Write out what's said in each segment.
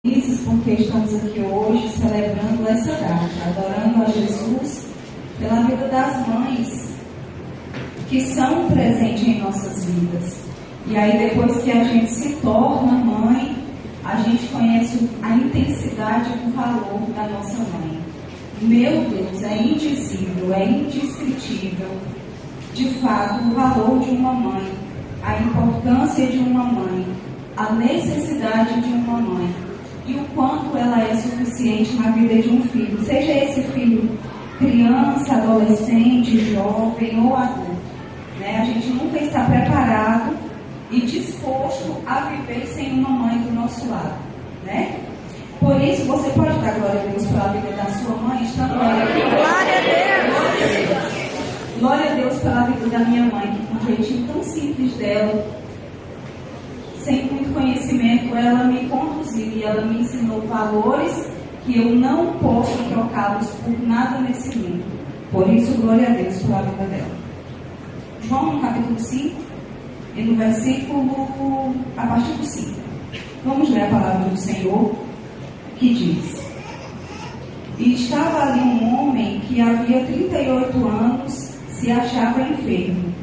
Felizes porque estamos aqui hoje celebrando essa data, adorando a Jesus pela vida das mães que são um presente em nossas vidas. E aí depois que a gente se torna mãe, a gente conhece a intensidade do valor da nossa mãe. Meu Deus, é indizível, é indescritível, de fato, o valor de uma mãe, a importância de uma mãe, a necessidade de uma mãe. E o quanto ela é suficiente na vida de um filho, seja esse filho criança, adolescente, jovem ou adulto. A gente nunca está preparado e disposto a viver sem uma mãe do nosso lado. Por isso, você pode dar glória a Deus pela vida da sua mãe, estando glória a Deus. Glória a Deus! Glória a Deus pela vida da minha mãe, que com um jeitinho tão simples dela, sem muito conhecimento, ela me conduziu e ela me ensinou valores que eu não posso trocá-los por nada nesse mundo. Por isso, glória a Deus pela vida dela. João, no capítulo 5, e no versículo, a partir do 5. Vamos ler a palavra do Senhor, que diz: E estava ali um homem que havia 38 anos se achava enfermo.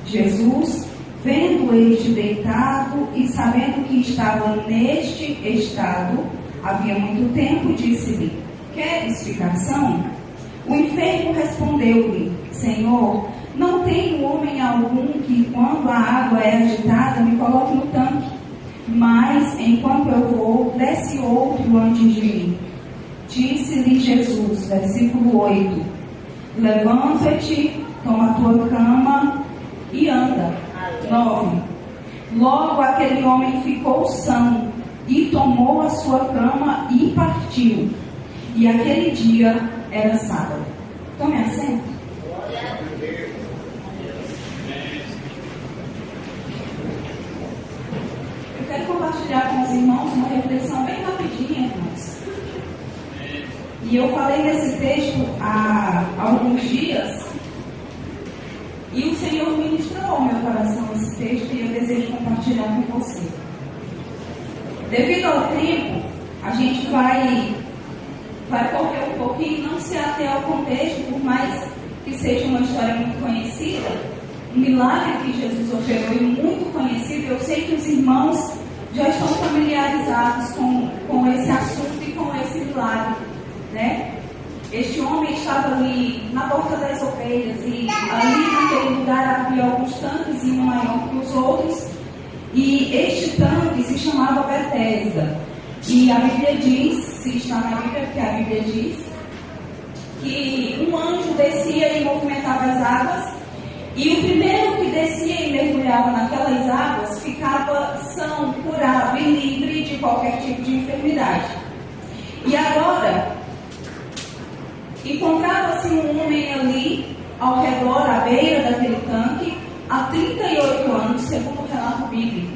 Jesus, vendo este deitado e sabendo que estava neste estado havia muito tempo, disse-lhe: Queres ficar são? O enfermo respondeu-lhe: Senhor, não tenho homem algum que, quando a água é agitada, me coloque no tanque, mas, enquanto eu vou, desce outro antes de mim. Disse-lhe Jesus, versículo 8: Levanta-te, toma a tua cama e anda. 9. Logo aquele homem ficou são e tomou a sua cama e partiu. E aquele dia era sábado. Tome assento. Eu quero compartilhar com os irmãos uma reflexão bem rapidinha, irmãos. E eu falei nesse texto há alguns dias, e o Senhor ministrou ao meu coração esse texto e eu desejo compartilhar com você. Devido ao tempo, a gente vai correr um pouquinho, não se ater ao contexto, por mais que seja uma história muito conhecida, um milagre que Jesus operou e muito conhecido. Eu sei que os irmãos já estão familiarizados com esse assunto e com esse milagre, Este homem estava ali na porta das ovelhas e ali naquele lugar havia alguns tanques, um maior que os outros, e este tanque se chamava Betesda. E a Bíblia diz, se está na Bíblia, porque a Bíblia diz, que um anjo descia e movimentava as águas, e o primeiro que descia e mergulhava naquelas águas ficava são, curado e livre de qualquer tipo de enfermidade. E agora encontrava-se um homem ali, ao redor, à beira daquele tanque, há 38 anos, segundo o relato bíblico.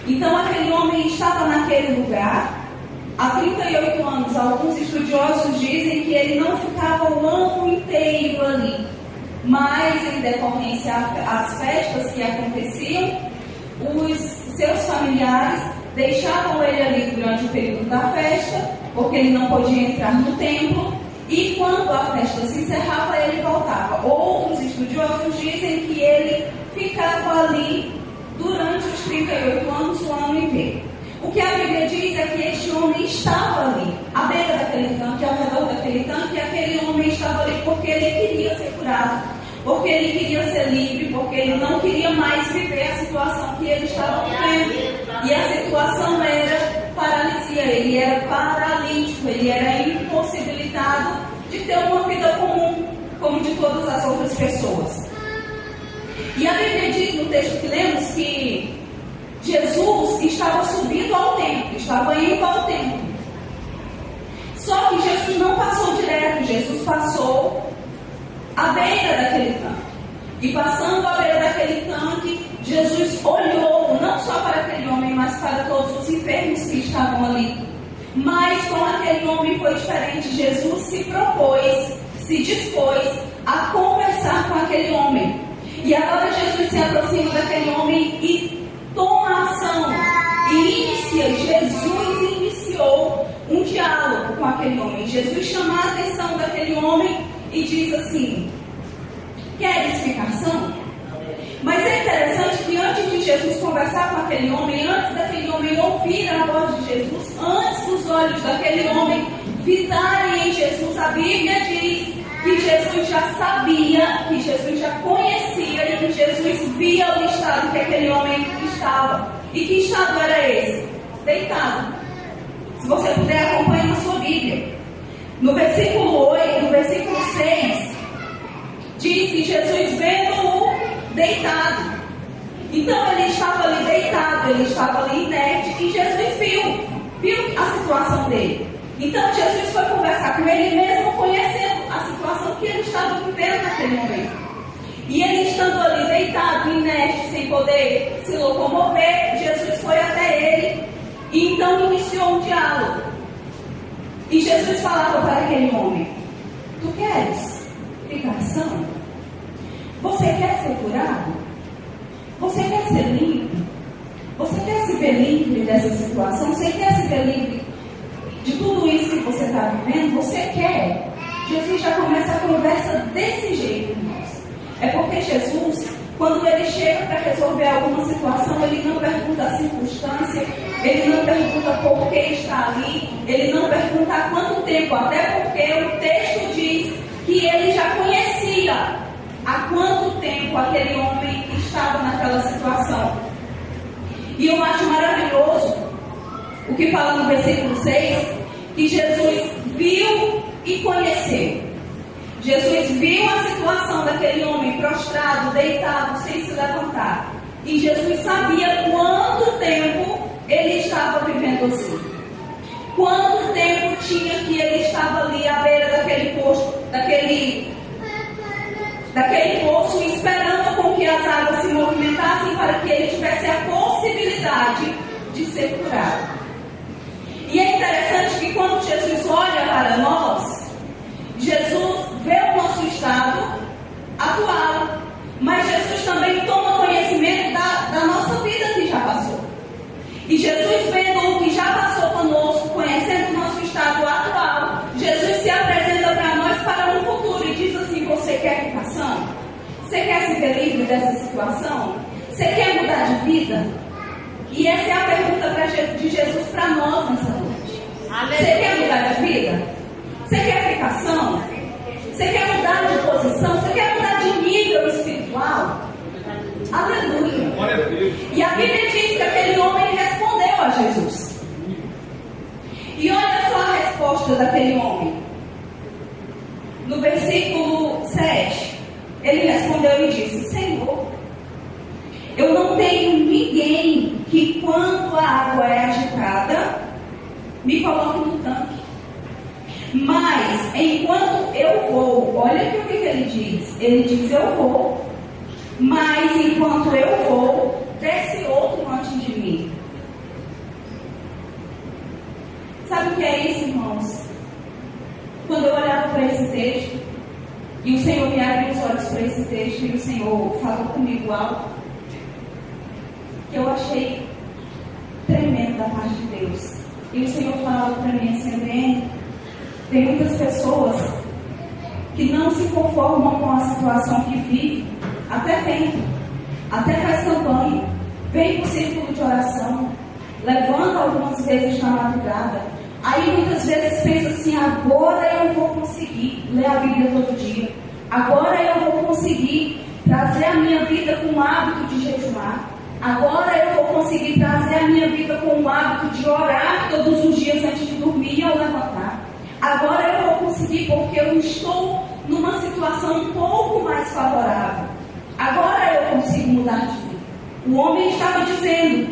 Então, aquele homem estava naquele lugar, há 38 anos. Alguns estudiosos dizem que ele não ficava o ano inteiro ali, mas, em decorrência às festas que aconteciam, os seus familiares deixavam ele ali durante o período da festa, porque ele não podia entrar no templo. E quando a festa se encerrava, ele voltava. Outros estudiosos dizem que ele ficava ali durante os 38 anos, o ano inteiro. O que a Bíblia diz é que este homem estava ali, à beira daquele tanque, ao redor daquele tanque, e aquele homem estava ali porque ele queria ser curado, porque ele queria ser livre, porque ele não queria mais viver a situação que ele estava vivendo. E a situação era paralisia, ele era paralítico, ele era impossibilitado de ter uma vida comum, como de todas as outras pessoas. E a Bíblia diz no texto que lemos que Jesus estava subindo ao templo, estava indo ao templo. Só que Jesus não passou direto, Jesus passou à beira daquele tanque. E passando à beira daquele tanque, Jesus olhou não só para aquele homem, mas para todos os enfermos que estavam ali. Mas com aquele homem foi diferente. Jesus se propôs, se dispôs a conversar com aquele homem. E agora Jesus se aproxima daquele homem e toma ação. E inicia, Jesus inicia daquele homem, antes daquele homem ouvir a voz de Jesus, antes dos olhos daquele homem fitarem em Jesus, a Bíblia diz que Jesus já sabia, que Jesus já conhecia e que Jesus via o estado que aquele homem estava. E que estado era esse? Deitado. Se você puder, acompanhe na sua Bíblia. No versículo 8, no versículo 6, diz que Jesus vendo-o deitado. Então ele estava ali deitado, ele estava ali inerte e Jesus viu a situação dele. Então Jesus foi conversar com ele mesmo conhecendo a situação que ele estava vivendo naquele momento. E ele estando ali deitado, inerte, sem poder se locomover, Jesus foi até ele e então iniciou um diálogo. E Jesus falava para aquele homem: tu queres ficar são? Você quer ser curado? Você quer ser livre? Você quer se ver livre dessa situação? Você quer se ver livre de tudo isso que você está vivendo? Você quer? Jesus já começa a conversa desse jeito, irmãos. É porque Jesus, quando ele chega para resolver alguma situação, ele não pergunta a circunstância, ele não pergunta por que está ali, ele não pergunta há quanto tempo, até porque o texto diz que ele já conhecia há quanto tempo aquele homem estava naquela situação. E eu acho maravilhoso o que fala no versículo 6, que Jesus viu e conheceu. Jesus viu a situação daquele homem prostrado, deitado, sem se levantar. E Jesus sabia quanto tempo ele estava vivendo assim. Quanto tempo tinha que ele estava ali à beira daquele poço, daquele poço, esperando com que as águas se movimentassem para que ele tivesse a possibilidade de ser curado. E é interessante que quando Jesus olha para nós, Jesus vê o nosso estado atual, mas Jesus também toma conhecimento da nossa vida que já passou. E Jesus, vendo o que já passou conosco, conhecendo o nosso estado atual, Jesus se apresenta para nós para um futuro e diz assim: você quer ficar sã? Você quer se ver livre dessa situação? Você quer mudar de vida? E essa é a pergunta de Jesus para nós nessa noite. Você quer mudar de vida? Você quer ficar sã? Você quer mudar de posição? Você quer mudar de nível espiritual? Aleluia! E a Bíblia diz que aquele homem respondeu a Jesus. E olha só a resposta daquele homem. No versículo 7, ele respondeu e disse: Senhor, eu não tenho ninguém que, quando a água é agitada, me coloque no tanque. Mas, enquanto eu vou, olha aqui o que ele diz. Ele diz: eu vou, mas enquanto eu vou, desce outro antes de mim. Sabe o que é isso, irmãos? Quando eu olhava para esse texto, e o Senhor me abriu os olhos para esse texto, e o Senhor falou comigo algo que eu achei tremendo da parte de Deus. E o Senhor falou para mim assim: bem, tem muitas pessoas que não se conformam com a situação que vive, até tenta, até faz campanha, vem para o círculo de oração, levanta algumas vezes na madrugada, aí muitas vezes pensa assim: agora eu vou conseguir ler a Bíblia todo dia, agora eu vou conseguir trazer a minha vida com o hábito de jejuar, agora eu vou conseguir trazer a minha vida com o hábito de orar todos os dias antes de dormir e ao levantar. Agora eu vou conseguir porque eu estou numa situação um pouco mais favorável. Agora eu consigo mudar de vida. O homem estava dizendo: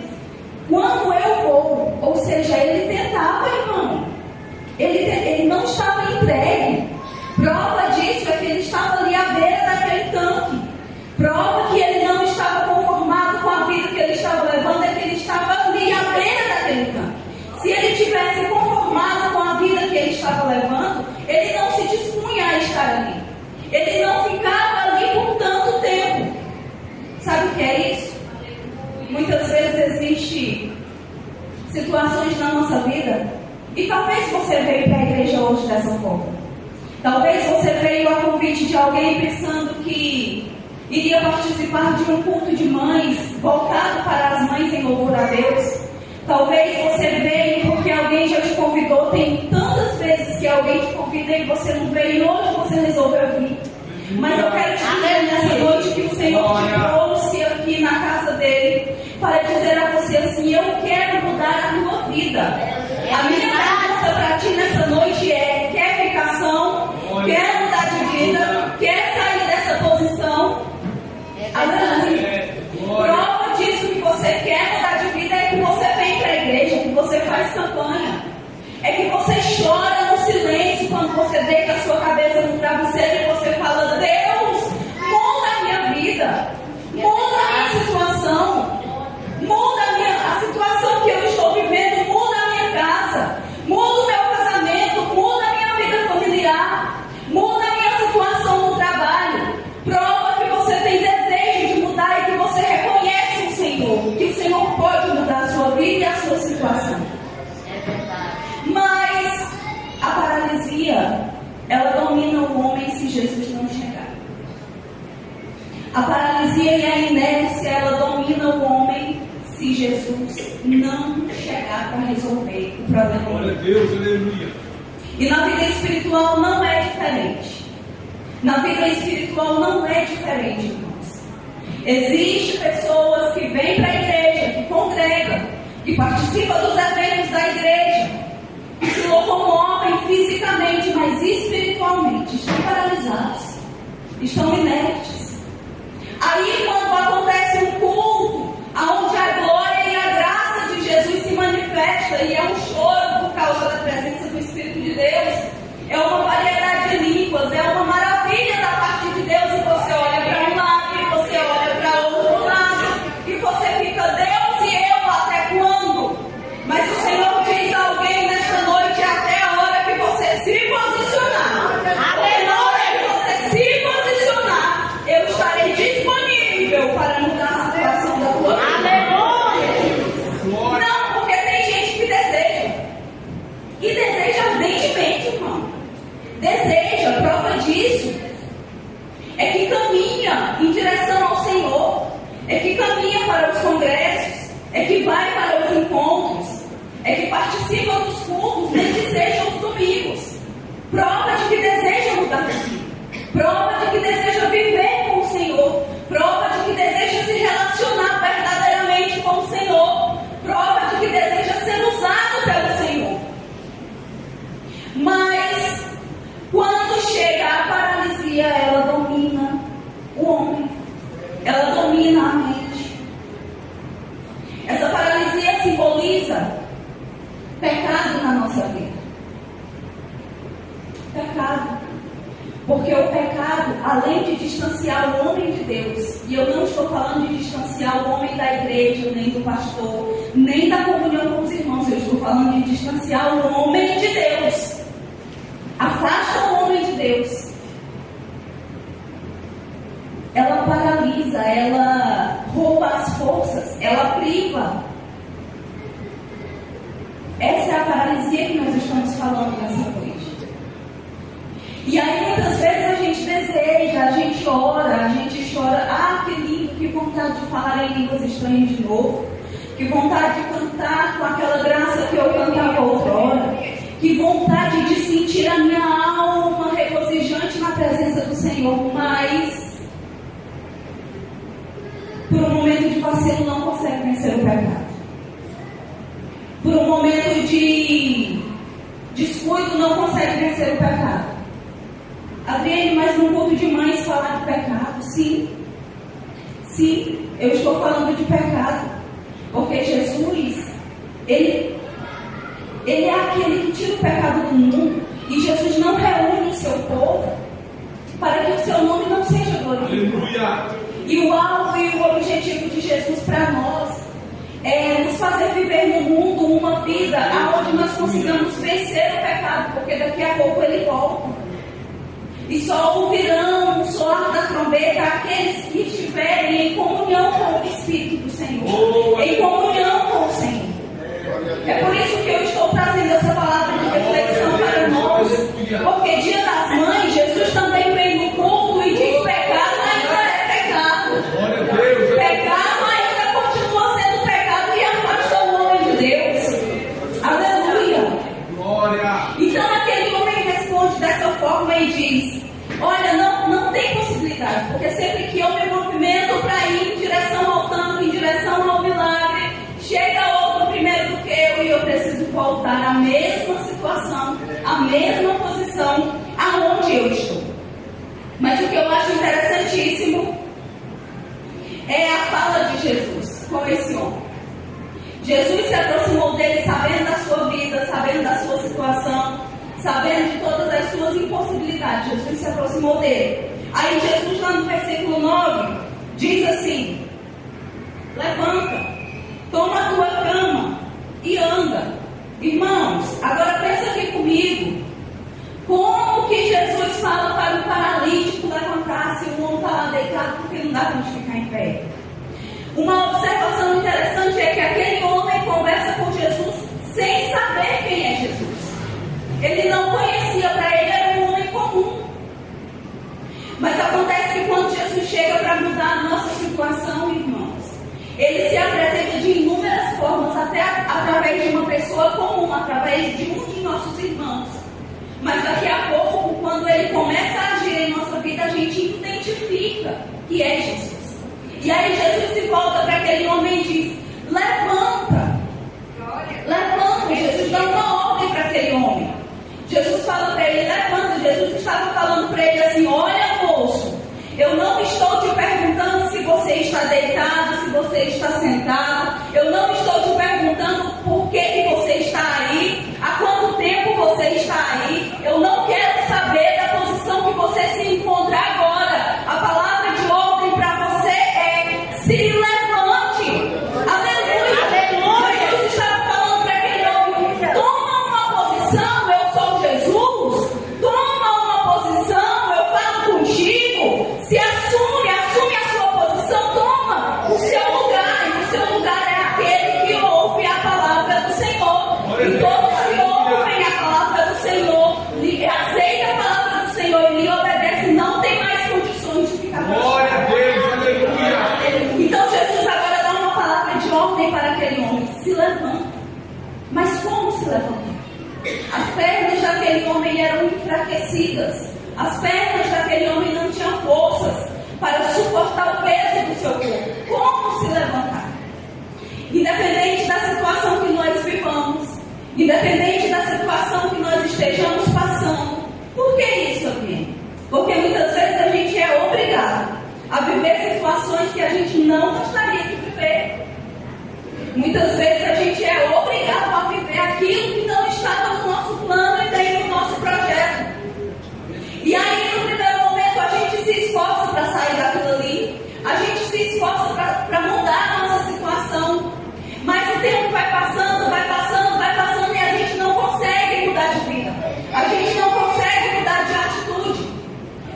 quando eu vou, ou seja, ele tentava, irmão. Ele não estava entregue. Prova disso é que ele estava ali à beira daquele tanque. Prova que ele não estava conformado com a vida que ele estava levando, é que ele estava ali à beira daquele tanque. Se ele tivesse conformado com a vida que ele estava levando, ele não se dispunha a estar ali. Ele não ficava ali por tanto tempo. Sabe o que é isso? Muitas vezes existem situações na nossa vida, e talvez você veio para a igreja hoje dessa forma. Talvez você veio a convite de alguém pensando que iria participar de um culto de mães, voltado para as mães em louvor a Deus. Talvez você veio porque alguém já te convidou. Tem tantas vezes que alguém te convida e você não veio, e hoje você resolveu vir. Mas eu quero te dizer nessa noite que o Senhor te trouxe aqui na casa dele para dizer a você assim: eu quero mudar a tua vida. A minha pergunta para ti nessa noite é: quer ficar são? Quer mudar de vida? Quer sair dessa posição? Aleluia. Prova disso que você quer mudar de vida é que você vem para a igreja, que você faz campanha. É que você chora no silêncio quando você deita a sua cabeça no travesseiro e você fala: Deus, muda a minha vida, muda a minha situação, muda a situação que eu estou vivendo, muda a minha casa, muda o meu casamento, muda a minha vida familiar, muda a minha situação no trabalho. Prova que você tem desejo de mudar e que você reconhece o Senhor, que o Senhor pode mudar a sua vida e a sua situação. Mas a paralisia, ela domina o homem se Jesus não chegar. A paralisia e a inércia, ela domina o homem se Jesus não chegar para resolver o problema. Glória a Deus, aleluia. E na vida espiritual não é diferente. Na vida espiritual não é diferente, irmãos. Existem pessoas que vêm para a igreja, que congregam, que participam dos eventos da igreja, que se locomovem fisicamente, mas espiritualmente estão paralisados, estão inertes. Aí quando acontece um culto, onde a glória e a graça de Jesus se manifesta, e é um choro por causa da presença do Espírito de Deus, é uma variedade de línguas, é uma maravilha da parte de Deus, e você olha para um lado, e você olha para outro lado, e você fica: Deus e eu até quando? Mas o Senhor diz a alguém nesta noite: até a hora que você se posicionar. Até na hora que você se posicionar, eu estarei disponível para mudar a situação da tua vida. Não, porque tem gente que deseja. E deseja ardentemente, irmão. Deseja, prova disso é que caminha em direção ao Senhor, é que caminha para os congressos, é que vai para os encontros, é que participa dos cultos, nem que sejam os domingos. Prova de que deseja mudar de vida, prova de que deseja viver com o Senhor, prova de que deseja se relacionar verdadeiramente com o Senhor, prova de que deseja ser usado pelo Senhor. Mas quando chega a paralisia, ela domina o homem, ela domina a mente. Essa paralisia simboliza pecado na nossa vida. Pecado. Porque o pecado, além de distanciar o homem de Deus, e eu não estou falando de distanciar o homem da igreja, nem do pastor, nem da comunhão com os irmãos, eu estou falando de distanciar o homem de Deus. Afasta o homem de Deus. Ela paralisa, ela rouba as forças, ela priva. Essa é a paralisia que nós estamos falando nessa noite. E aí muitas vezes a gente deseja, a gente ora, a gente chora: ah, que lindo, que vontade de falar em línguas estranhas de novo, que vontade de cantar com aquela graça que eu cantava outrora, que vontade de sentir a minha alma regozijante na presença do Senhor, mas por um momento de vacilo não consegue vencer o pecado. Por um momento de descuido não consegue vencer o pecado. Adriane, mas num culto de mães falar de pecado? Sim, eu estou falando de pecado, porque Jesus, Ele é aquele que tira o pecado do mundo, e Jesus não reúne o seu povo para que o seu nome não seja glorificado. E o alvo e o objetivo de Jesus para nós é nos fazer viver no mundo uma vida onde nós consigamos vencer o pecado, porque daqui a pouco ele volta. E só ouvirão o soar da trombeta aqueles que estiverem em comunhão com o Espírito do Senhor, em comunhão com o Senhor. É por isso que eu estou trazendo essa palavra de reflexão para nós, porque Dia das Mães, Jesus também vem no culto e diz: pecado ainda é pecado. Olha, não tem possibilidade, porque sempre que eu me movimento para ir em direção ao tanto, em direção ao milagre, chega outro primeiro do que eu e eu preciso voltar à mesma situação, à mesma posição aonde eu estou. Mas o que eu acho interessantíssimo é a fala de Jesus com esse homem. Jesus se aproximou dele sabendo da sua vida, sabendo da sua situação, sabendo de todas as suas impossibilidades. Jesus se aproximou dele. Aí Jesus, lá no versículo 9, diz assim: levanta, toma a tua cama e anda. Irmãos, agora pensa aqui comigo. Como que Jesus fala para o paralítico levantar-se e o homem está lá deitado porque não dá para gente ficar em pé? Uma observação interessante é que aquele homem conversa com Jesus sem saber quem é Jesus. Ele não conhecia, para ele era um homem comum. Mas acontece que quando Jesus chega para mudar a nossa situação, irmãos, ele se apresenta de inúmeras formas, até através de uma pessoa comum, através de um de nossos irmãos. Mas daqui a pouco, quando ele começa a agir em nossa vida, a gente identifica que é Jesus. E aí Jesus se volta para aquele homem e diz: levanta, levanta. Jesus dá uma ordem para aquele homem. Jesus fala para ele: levanta. Jesus estava falando para ele assim: olha, moço, eu não estou te perguntando se você está deitado, se você está sentado. Eu não estou te perguntando por que você está aí, há quanto tempo você está aí. Eu não quero saber da posição que você se encontra agora. A palavra de ordem para você é: se levante. Aleluia. Aleluia. Jesus estava falando para aquele homem: toma uma posição, eu sou Jesus. Toma uma posição, eu falo contigo. Se assume a sua posição, toma o seu lugar. E o seu lugar é aquele que ouve a palavra do Senhor. E todos que ouvem a palavra do Senhor, aceita a palavra do Senhor e lhe obedece, não tem mais condições de ficar prostrado. Glória a Deus, aleluia. Então Jesus agora dá uma palavra de ordem para aquele homem: se levanta. Mas como se levantar? As pernas daquele homem eram enfraquecidas. As pernas daquele homem não tinham forças para suportar o peso do seu corpo. Como se levantar? Independente da situação que nós vivamos, independente da situação que nós estejamos passando. Por que isso, Adriane? Porque muitas vezes a gente é obrigado a viver situações que a gente não gostaria de viver. Muitas vezes a gente é obrigado a viver aquilo que não estava no nosso plano e nem no nosso projeto. E aí, no primeiro momento, a gente se esforça para sair daquilo ali, a gente se esforça para mudar a nossa situação. Mas o tempo vai passando, vai passando, vai passando e a gente não consegue mudar de vida. A gente não consegue mudar de atitude.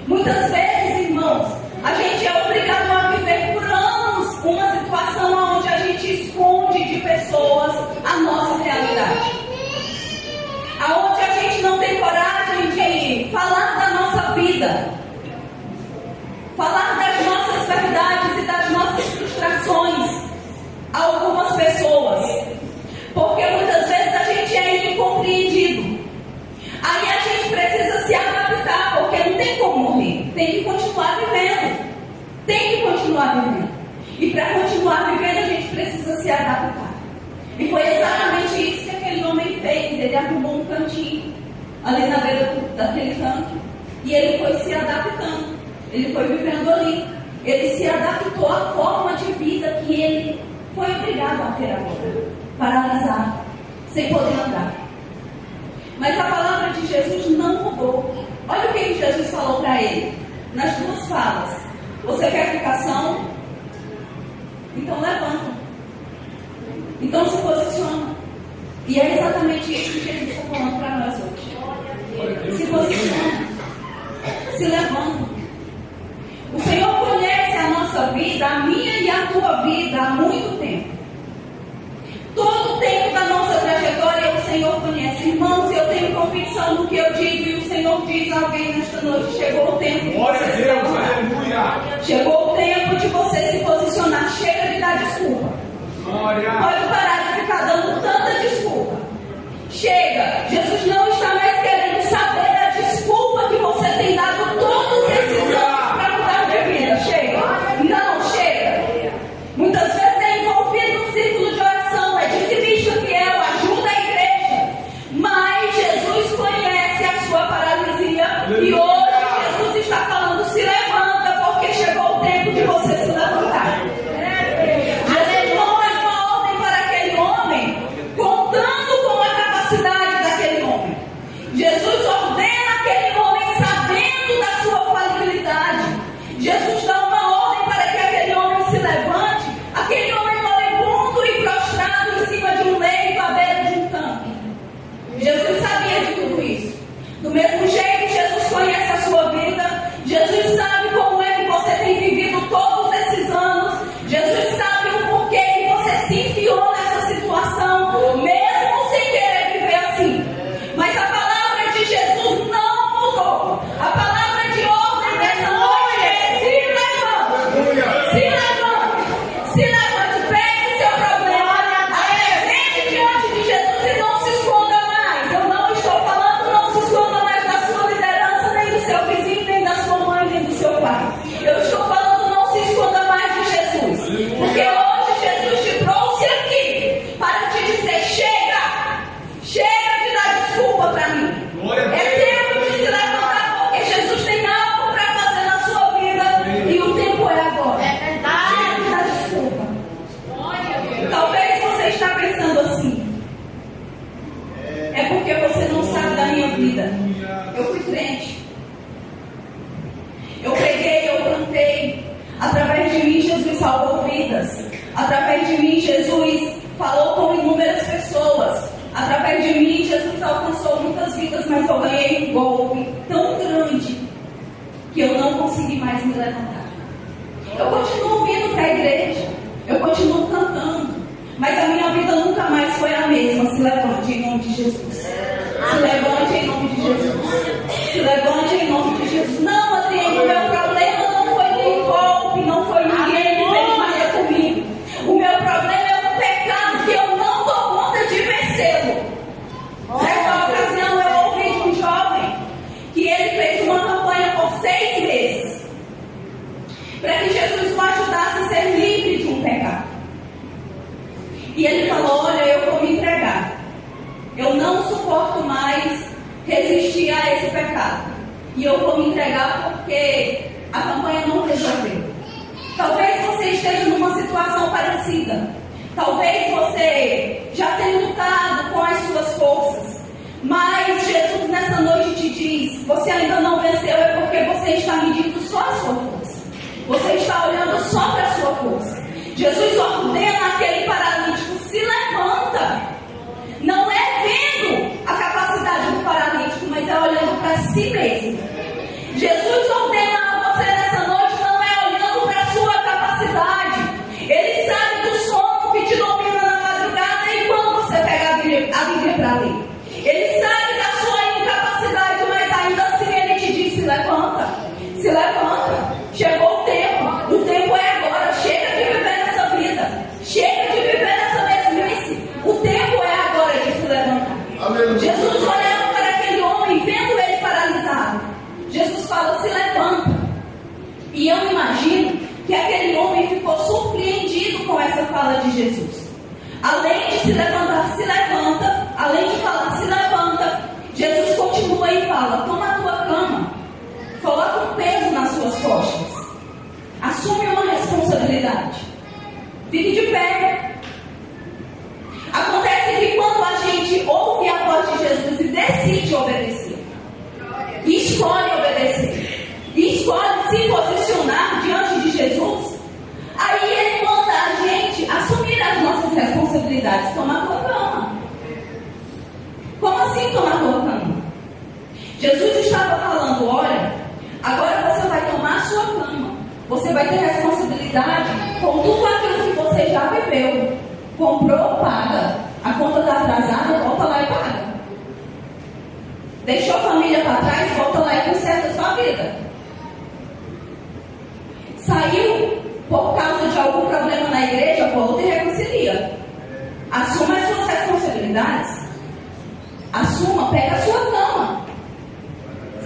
Muitas vezes, irmãos, a gente é obrigado a viver por anos uma situação onde a gente esconde de pessoas a nossa realidade. Aonde a gente não tem coragem de falar da nossa vida, falar das nossas verdades e das nossas frustrações a algumas pessoas, porque muitas vezes a gente é incompreendido. Aí a gente precisa se adaptar, porque não tem como morrer, tem que continuar vivendo, e para continuar vivendo a gente precisa se adaptar. E foi exatamente isso que aquele homem fez. Ele arrumou um cantinho ali na beira daquele tanque e ele foi se adaptando, ele foi vivendo ali, ele se adaptou à forma de vida que ele foi obrigado a ter agora, paralisado, sem poder andar. Mas a palavra de Jesus não mudou. Olha o que Jesus falou para ele, nas duas falas: você quer ficar são? Então levanta. Então se posiciona. E é exatamente isso que Jesus está falando para nós hoje. Se posiciona. Se levanta. O Senhor conhece a nossa vida, a minha e a tua vida, há muito tempo. Todo o tempo da nossa trajetória o Senhor conhece. Irmãos, eu tenho convicção do que eu digo e o Senhor diz a alguém nesta noite: chegou o tempo de você se levantar. Chegou o tempo de você se posicionar. Chega de dar desculpa. Pode parar de ficar dando tanta desculpa. Chega. Jesus não está mais querendo saber da desculpa que você tem dado todos Jesus ordena aquele homem sabendo da sua falibilidade. Jesus dá uma ordem para que aquele homem se levante. Aquele homem moribundo e prostrado em cima de um leito à beira de um tanque. Jesus sabia de tudo isso. Do mesmo jeito, Jesus conhece a sua vida. Jesus sabe como é que você tem vivido todos esses anos. Jesus sabe o porquê que você se enfiou nessa situação, mesmo sem querer viver assim. Mas a palavra de Jesus não mudou. A palavra de ordem dessa noite é: se levante. Se levante. Se levante, pegue o seu problema, apresente diante de Jesus e não se esconda mais. Eu não estou falando não se esconda mais da sua liderança, nem do seu vizinho, nem da sua mãe, nem do seu pai. Eu estou falando não se esconda mais de Jesus. Porque hoje Jesus te trouxe aqui para te dizer: chega! Chega de dar desculpa para mim. É tempo de se levantar, porque Jesus tem algo para fazer na sua vida e o tempo é agora. Chega de dar desculpa. Talvez você está pensando assim: é porque você não sabe da minha vida. Eu fui crente. Eu preguei, eu plantei. Através de mim, Jesus salvou vidas. Através de mim, Jesus falou com inúmeras pessoas. Através de mim, Jesus alcançou muitas vidas, mas eu ganhei um golpe tão grande que eu não consegui mais me levantar. Eu continuo vindo para a igreja, eu continuo cantando, mas a minha vida nunca mais foi a mesma. Se levante em nome de Jesus. Se levante em nome de Jesus. Se levante em nome de Jesus. Não, Adriano, o meu problema não foi nenhum golpe, não foi ninguém que fez nada comigo. O meu problema é um pecado que eu não dou conta de vencê-lo. Certa ocasião eu ouvi de um jovem que ele fez uma campanha por 6 meses para que Jesus o ajudasse a ser livre de um pecado. E ele falou: olha, eu vou me entregar. Eu não suporto mais resistir a esse pecado. E eu vou me entregar porque a campanha não resolveu. Talvez você esteja numa situação parecida. Talvez você já tenha lutado com as suas forças. Mas Jesus nessa noite te diz: você ainda não venceu, é porque você está medindo só a sua força. Você está olhando só para a sua força. Jesus ordena aquele paralítico: se levanta. Não é vendo a capacidade do paralítico, mas é olhando para si mesmo. Jesus ordena a você nessa noite, não é olhando para a sua capacidade. Ele sabe do sono que te domina na madrugada e quando você pega a Bíblia para ler. Ele sabe da sua incapacidade, mas ainda assim ele te diz: se levanta. Se levanta. Chegou o tempo é agora. Chega de viver nessa vida. Chega de viver nessa mesmice. O tempo é agora de se levantar. Aleluia. Jesus olhando para aquele homem, vendo ele paralisado, Jesus fala: se levanta. E eu imagino que aquele homem ficou surpreendido com essa fala de Jesus. Além de se levantar, se levanta. Além de falar, se levanta, Jesus continua e fala: toma a tua cama. Coloca um peso nas suas costas. Assume uma responsabilidade. Fique de pé. Acontece que quando a gente ouve a voz de Jesus e decide obedecer, escolhe obedecer, escolhe se posicionar diante de Jesus, aí Ele manda a gente assumir as nossas responsabilidades. Toma a tua cama. Como assim tomar a tua cama? Jesus estava falando: olha, agora você vai tomar a sua cama. Você vai ter responsabilidade com tudo aquilo que você já viveu. Comprou, paga. A conta está atrasada, volta lá e paga. Deixou a família para trás, volta lá e conserta a sua vida. Saiu por causa de algum problema na igreja, volta e reconcilia. Assuma as suas responsabilidades. Assuma, pega a sua cama.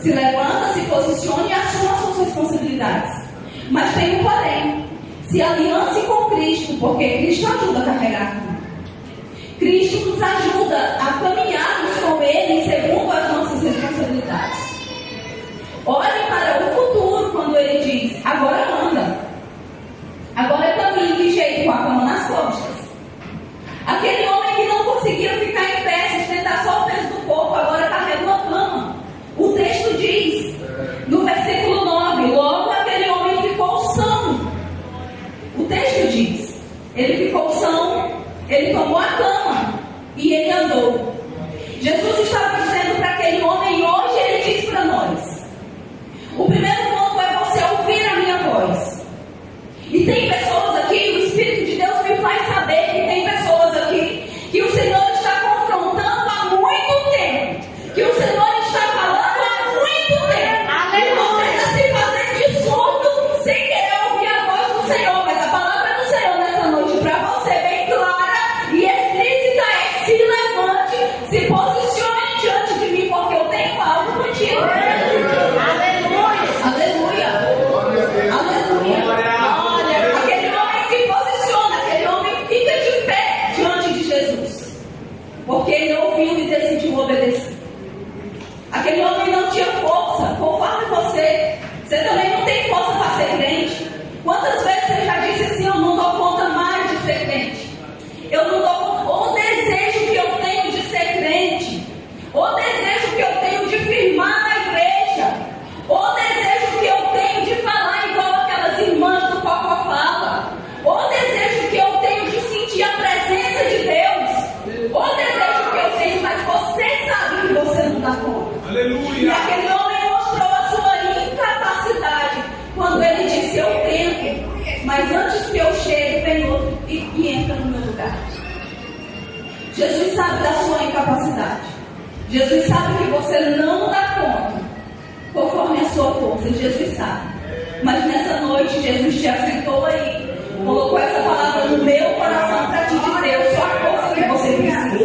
Se levanta, se posicione e assuma as suas responsabilidades. Mas tem um porém: se aliance com Cristo, porque Cristo ajuda a carregar a cama. Cristo nos ajuda a caminharmos com Ele segundo as nossas responsabilidades. Olhe para o futuro quando Ele diz: agora anda. Agora caminhe de jeito com a cama nas costas. Aquele homem que não conseguia ficar em pé, sustentar só o peso do corpo, agora carrega uma cama Aquele homem não tinha força. Conforme você também não tem força para ser crente. Quantas vezes você já disse assim: eu não dou conta mais de ser crente? Eu não dou conta. O desejo que eu tenho de ser crente, o desejo que eu tenho de firmar na igreja, o desejo que eu tenho de falar igual aquelas irmãs do Coco fala, o desejo que eu tenho de sentir a presença de Deus, o desejo que eu tenho, mas você sabe que você não dá conta. Aleluia. E aquele homem mostrou a sua incapacidade quando ele disse: eu tento, mas antes que eu chegue vem outro e entra no meu lugar. Jesus sabe da sua incapacidade. Jesus sabe que você não dá conta conforme a sua força. Jesus sabe. Mas nessa noite Jesus te assentou aí, colocou essa palavra no meu coração para te dizer: eu sou a força que você precisa.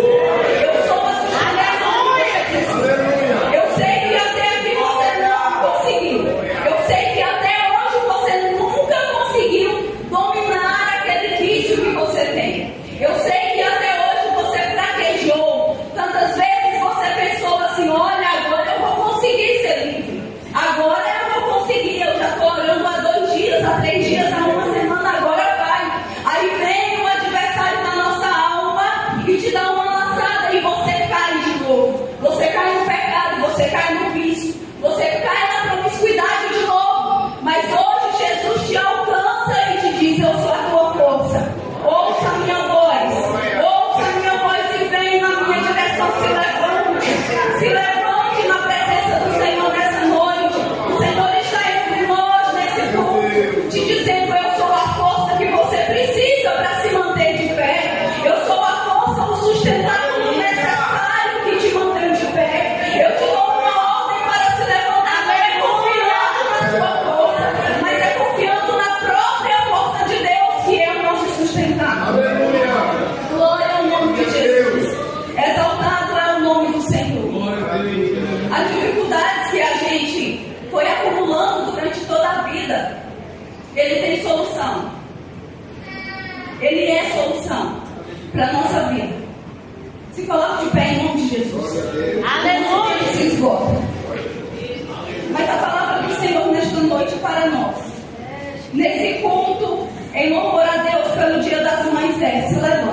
Eu sou a sustentação que você precisa. Eu sei que até aqui você não conseguiu. Eu sei que até hoje você nunca conseguiu dominar aquele vício que você tem. Eu sei que até hoje você fraquejou. Tantas vezes você pensou assim: olha, agora eu vou conseguir ser livre. Agora eu vou conseguir. Eu já estou orando há 2 dias, há 3 dias, há uma semana, agora vai. Aí vem o adversário da nossa alma e te dá uma lançada e você cai de novo. Você cai no pecado, você cai no vício, você cai na promiscuidade de novo. Mas hoje Jesus te alcança e te diz: eu sou a tua força. Ouça a minha voz. Ouça a minha voz e vem na minha direção. Se levante. Se levante na presença do Senhor nessa noite. O Senhor está entre nós nesse culto, te dizendo: eu sou a força que você precisa para se manter de pé. Eu sou a força, o sustentáculo necessário que te mantém de pé. Eu te dou uma ordem para se levantar. Não é confiando na sua força, mas é confiando na própria força de Deus, que é o nosso sustentáculo. Glória ao nome de Jesus. Exaltado é o nome do Senhor. As dificuldades que a gente foi acumulando durante toda a vida, Ele tem solução. Ele é solução para a nossa vida. Se coloque de pé em nome de Jesus. Aleluia. Ele se esgota. Mas a palavra do Senhor nesta noite para nós, nesse culto, em louvor a Deus pelo Dia das Mães, se levanta.